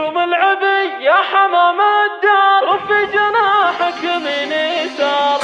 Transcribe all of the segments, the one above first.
يوم العبي يا حمام الدار رفي جناحك يمين يسار.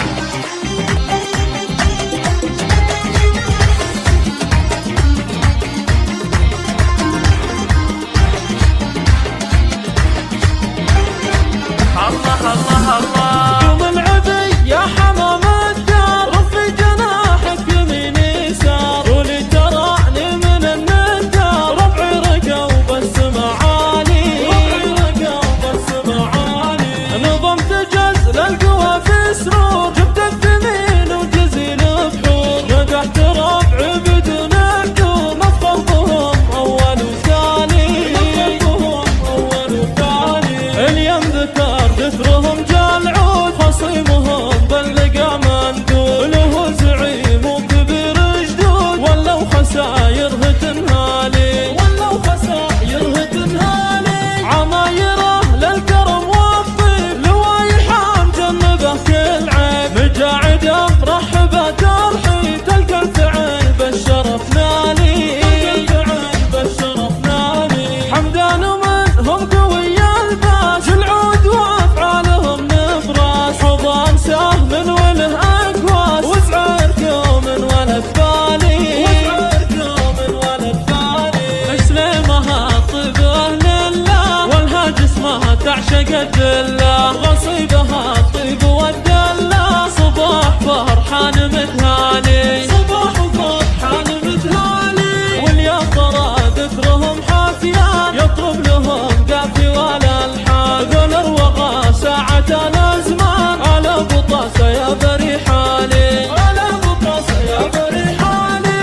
الله الله الله يوم العبي يا حمام الدار رفي جناحك يمين يسار. قولي تراني من الندار ربعي رقا وبالسما عالي، ربعي رقا وبالسما عالي. نظمت جزل القوى في سرور جبت الثمين وجزيل بحور. مدحت ربعي بدون حدود مفضهم اول وثاني، مفضهم اول وثاني. اليوم ذكر ذكرهم جال عود خصيمهم بلقى مندود. له زعيم وكبير جدود ولو خسايره تنهالي، ولو خسايره تنهالي. عمايره للكرم والطيب لوايحان جنبه كل عيب. مجاعده مرحبه ترحيب تلقى الفعل بالشرف نالي، تلقى الفعل بالشرف نالي. حمدان منهم قوي الباس العود وافعالهم نبراس. حضان سهم وله اقواس وزعر كوم ولد بالي، وزعر كوم ولد بالي. سليمها طيبه لله والهاج اسمها تعشق الدله. غصيبها الطيب والدله صباح فرحان متهاني، صباح فرحان متهاني. واليا ترى ذكرهم حافيان يطرب لهم قافي ولا الحان. ذول الوغى ساعة الازمان على بطاسة يا بريحاني، على بطاسة يا بريحاني.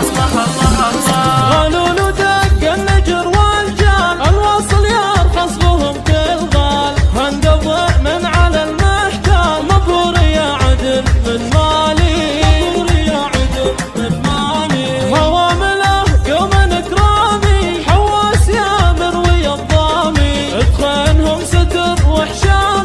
الله الله الله قالوا له دق النجر والجان الواصل يرخص بهم كل غال. هنقضع من على المحتال مبهور يا عدل من مالي، مبهور يا عدل من مالي. هوامله قوم اكرامي حواس يا مروي الضامي. ادخلهم ستر وحشام